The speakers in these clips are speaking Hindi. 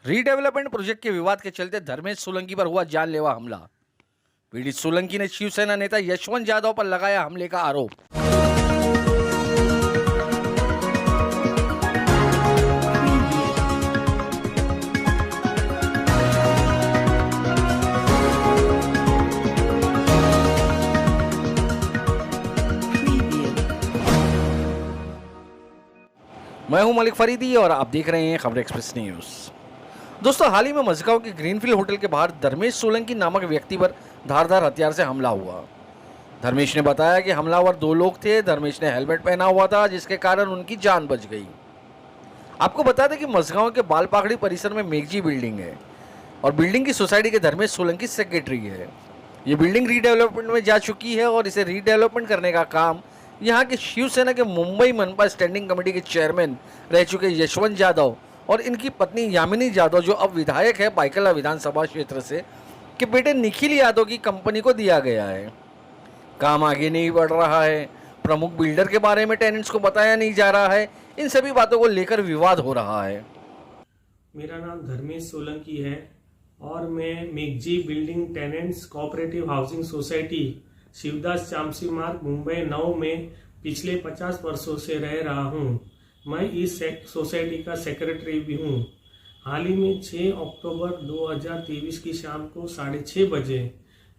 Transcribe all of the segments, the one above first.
रीडेवलपमेंट प्रोजेक्ट के विवाद के चलते धर्मेश सोलंकी पर हुआ जानलेवा हमला। पीड़ित सोलंकी ने शिवसेना नेता यशवंत यादव पर लगाया हमले का आरोप। मैं हूं मलिक फरीदी और आप देख रहे हैं खबर एक्सप्रेस न्यूज। दोस्तों, हाल ही में मजगांव के ग्रीनफील्ड होटल के बाहर धर्मेश सोलंकी नामक व्यक्ति पर धारदार हथियार से हमला हुआ। धर्मेश ने बताया कि हमलावर दो लोग थे। धर्मेश ने हेलमेट पहना हुआ था, जिसके कारण उनकी जान बच गई। आपको बता दें कि मजगांव के बालपाखड़ी परिसर में मेघजी बिल्डिंग है और बिल्डिंग की सोसाइटी के धर्मेश सोलंकी सेक्रेटरी है। ये बिल्डिंग रीडेवलपमेंट में जा चुकी है और इसे रीडेवलपमेंट करने का काम यहाँ के शिवसेना के मुंबई मनपा स्टैंडिंग कमेटी के चेयरमैन रह चुके यशवंत यादव और इनकी पत्नी यामिनी यादव, जो अब विधायक है बाइकला विधानसभा क्षेत्र से, के बेटे निखिल यादव की कंपनी को दिया गया है। काम आगे नहीं बढ़ रहा है। प्रमुख बिल्डर के बारे में टेनेंट्स को बताया नहीं जा रहा है। इन सभी बातों को लेकर विवाद हो रहा है। मेरा नाम धर्मेश सोलंकी है और मैं Meghji building tenants cooperative housing society Shivdas Chamsi Marg Mumbai 9 में पिछले 50 वर्षों से रह रहा हूं। मैं इस सोसाइटी का सेक्रेटरी भी हूं। हाल ही में 6 अक्टूबर 2023 की शाम को 6:30 बजे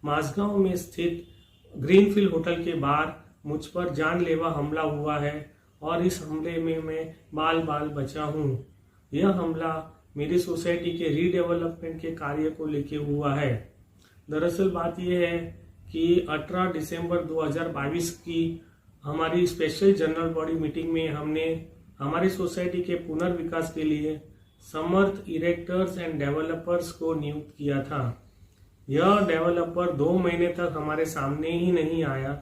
माझगांव में स्थित ग्रीनफील्ड होटल के बाहर मुझ पर जानलेवा हमला हुआ है और इस हमले में मैं बाल बचा हूं। यह हमला मेरी सोसाइटी के रीडेवलपमेंट के कार्य को लेकर हुआ है। दरअसल बात यह है कि 18 दिसंबर 2022 की हमारी स्पेशल जनरल बॉडी मीटिंग में हमने हमारी सोसाइटी के पुनर्विकास के लिए समर्थ इरेक्टर्स एंड डेवलपर्स को नियुक्त किया था। यह डेवलपर 2 महीने तक हमारे सामने ही नहीं आया,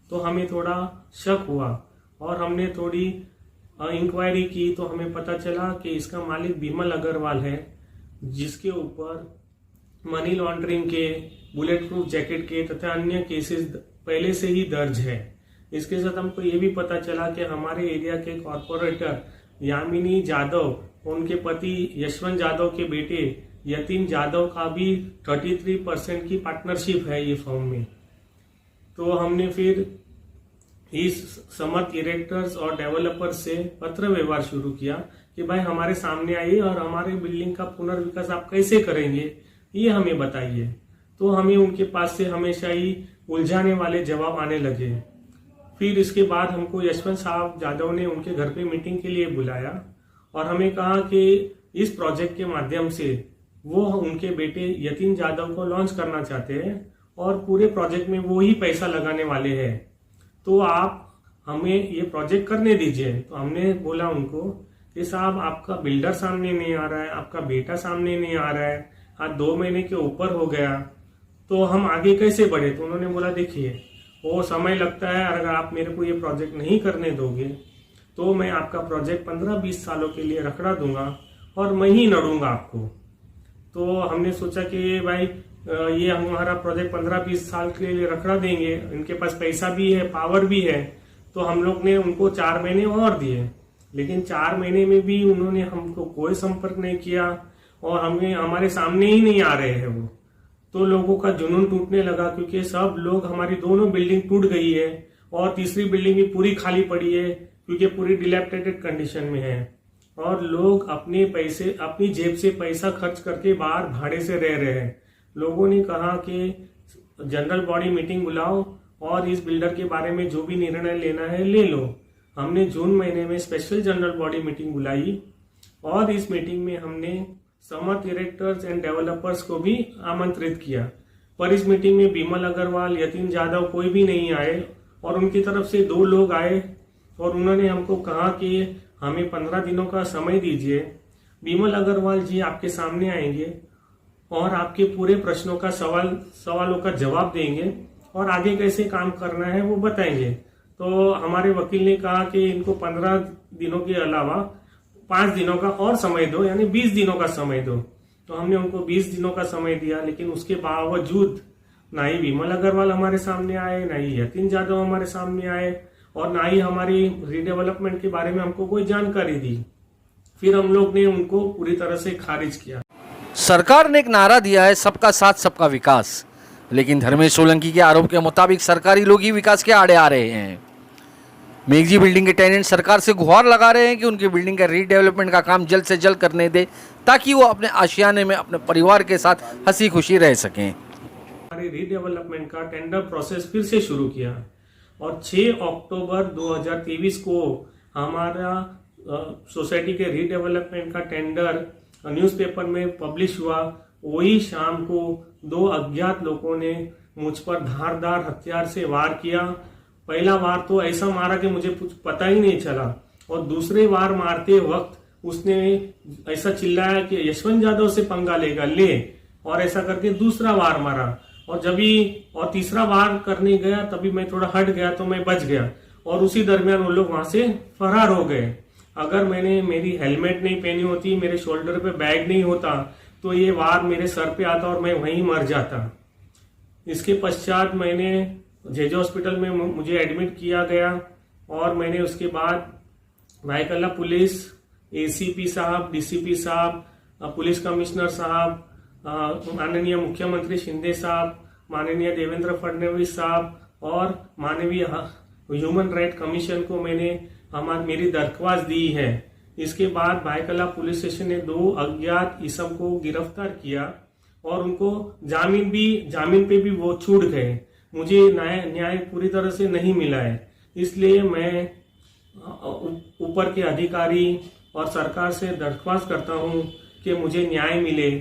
तो हमें थोड़ा शक हुआ और हमने थोड़ी इंक्वायरी की तो हमें पता चला कि इसका मालिक बिमल अग्रवाल है, जिसके ऊपर मनी लॉन्ड्रिंग के, बुलेट प्रूफ जैकेट के तथा अन्य केसेस पहले से ही दर्ज है। इसके साथ हमको ये भी पता चला कि हमारे एरिया के कॉर्पोरेटर यामिनी यादव, उनके पति यशवंत यादव के बेटे यतीन यादव का भी 33% की पार्टनरशिप है ये फर्म में। तो हमने फिर इस समर्थ इरेक्टर्स और डेवलपर्स से पत्र व्यवहार शुरू किया कि भाई हमारे सामने आइए और हमारे बिल्डिंग का पुनर्विकास आप कैसे करेंगे ये हमें बताइए। तो हमें उनके पास से हमेशा ही उलझाने वाले जवाब आने लगे। फिर इसके बाद हमको यशवंत साहब यादव ने उनके घर पे मीटिंग के लिए बुलाया और हमें कहा कि इस प्रोजेक्ट के माध्यम से वो उनके बेटे यतीन यादव को लॉन्च करना चाहते हैं और पूरे प्रोजेक्ट में वो ही पैसा लगाने वाले हैं, तो आप हमें ये प्रोजेक्ट करने दीजिए। तो हमने बोला उनको कि साहब आपका बिल्डर सामने नहीं आ रहा है, आपका बेटा सामने नहीं आ रहा है, आज 2 महीने के ऊपर हो गया, तो हम आगे कैसे बढ़े। तो उन्होंने बोला देखिए वो समय लगता है, अगर आप मेरे को ये प्रोजेक्ट नहीं करने दोगे तो मैं आपका प्रोजेक्ट 15-20 सालों के लिए रखड़ा दूंगा और मैं ही लड़ूंगा आपको। तो हमने सोचा कि भाई ये हमारा प्रोजेक्ट 15-20 साल के लिए रखड़ा देंगे, इनके पास पैसा भी है, पावर भी है। तो हम लोग ने उनको 4 महीने और दिए, लेकिन 4 महीने में भी उन्होंने हमको कोई संपर्क नहीं किया और हमें हमारे सामने ही नहीं आ रहे हैं वो। तो लोगों का जुनून टूटने लगा, क्योंकि सब लोग, हमारी दोनों बिल्डिंग टूट गई है और तीसरी बिल्डिंग भी पूरी खाली पड़ी है क्योंकि पूरी डिलैपिडेटेड कंडीशन में है और लोग अपने पैसे, अपनी जेब से पैसा खर्च करके बाहर भाड़े से रह रहे हैं। लोगों ने कहा कि जनरल बॉडी मीटिंग बुलाओ और इस बिल्डर के बारे में जो भी निर्णय लेना है ले लो। हमने जून महीने में स्पेशल जनरल बॉडी मीटिंग बुलाई और इस मीटिंग में हमने समर्थ इरेक्टर्स एंड डेवलपर्स को भी आमंत्रित किया, पर इस मीटिंग में बिमल अग्रवाल, यतीन यादव कोई भी नहीं आए और उनकी तरफ से 2 लोग आए और उन्होंने हमको कहा कि हमें 15 दिनों का समय दीजिए। बिमल अग्रवाल जी आपके सामने आएंगे और आपके पूरे प्रश्नों का सवालों का जवाब देंगे और आगे कैसे काम करना है वो बताएंगे। तो हमारे वकील ने कहा कि इनको 15 दिनों के अलावा 5 दिनों का और समय दो, यानी 20 दिनों का समय दो। तो हमने उनको 20 दिनों का समय दिया, लेकिन उसके बावजूद ना ही विमल अग्रवाल हमारे सामने आए, ना ही यतीन यादव हमारे सामने आए और ना ही हमारी रीडेवलपमेंट के बारे में हमको कोई जानकारी दी। फिर हम लोग ने उनको पूरी तरह से खारिज किया। सरकार ने एक नारा दिया है, सबका साथ सबका विकास, लेकिन धर्मेश सोलंकी के आरोप के मुताबिक सरकारी लोग ही विकास के आड़े आ रहे हैं। मेघजी बिल्डिंग के टेनेंट सरकार से गुहार लगा रहे हैं कि उनकी बिल्डिंग का रीडेवलपमेंट का काम जल्द से जल्द करने दे, ताकि वो अपने आशियाने में अपने परिवार के साथ हंसी खुशी रह सकें। हमारे रीडेवलपमेंट का टेंडर प्रोसेस फिर से शुरू किया और 6 अक्टूबर 2023 को हमारा सोसाइटी के रीडेवलपमेंट का टेंडर न्यूज़पेपर में पब्लिश हुआ। वही शाम को 2 अज्ञात लोगों ने मुझ पर धारदार हथियार से वार किया। पहला वार तो ऐसा मारा कि मुझे कुछ पता ही नहीं चला, और दूसरे वार मारते वक्त उसने ऐसा चिल्लाया कि यशवंत यादव से पंगा लेगा ले, और ऐसा करके दूसरा वार मारा। और तीसरा वार करने गया तभी मैं थोड़ा हट गया तो मैं बच गया, और उसी दरमियान वो लोग वहां से फरार हो गए। अगर मैंने मेरी हेलमेट नहीं पहनी होती, मेरे शोल्डर पे बैग नहीं होता, तो ये वार मेरे सर पे आता और मैं वहीं मर जाता। इसके पश्चात मैंने जेजे हॉस्पिटल में मुझे एडमिट किया गया, और मैंने उसके बाद भाईकल्ला पुलिस, एसीपी साहब, डीसीपी साहब, पुलिस कमिश्नर साहब, माननीय मुख्यमंत्री शिंदे साहब, माननीय देवेंद्र फडणवीस साहब और मानवीय ह्यूमन राइट कमीशन को मेरी दरख्वास्त दी है। इसके बाद भाईकल्ला पुलिस स्टेशन ने 2 अज्ञात इसम को गिरफ्तार किया, और उनको जामीन पे भी वो छूट गए। मुझे न्याय पूरी तरह से नहीं मिला है, इसलिए मैं ऊपर के अधिकारी और सरकार से दरख्वास्त करता हूं कि मुझे न्याय मिले।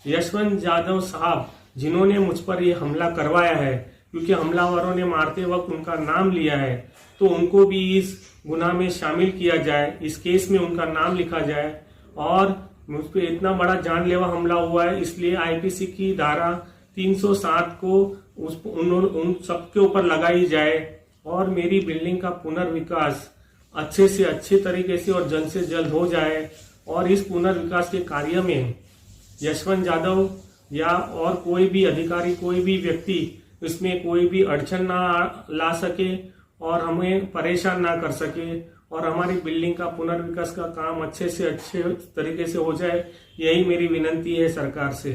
यशवंत यादव साहब जिन्होंने मुझ पर ये हमला करवाया है, क्योंकि हमलावरों ने मारते वक्त उनका नाम लिया है, तो उनको भी इस गुनाह में शामिल किया जाए, इस केस में उनका नाम लिखा जाए। और मुझ पर इतना बड़ा जानलेवा हमला हुआ है, इसलिए आईपीसी की धारा 307 को उन सबके ऊपर लगाई जाए, और मेरी बिल्डिंग का पुनर्विकास अच्छे से अच्छे तरीके से और जल्द से जल्द हो जाए, और इस पुनर्विकास के कार्य में यशवंत यादव या और कोई भी अधिकारी, कोई भी व्यक्ति इसमें कोई भी अड़चन ना ला सके और हमें परेशान ना कर सके, और हमारी बिल्डिंग का पुनर्विकास का काम अच्छे से अच्छे तरीके से हो जाए, यही मेरी विनती है सरकार से।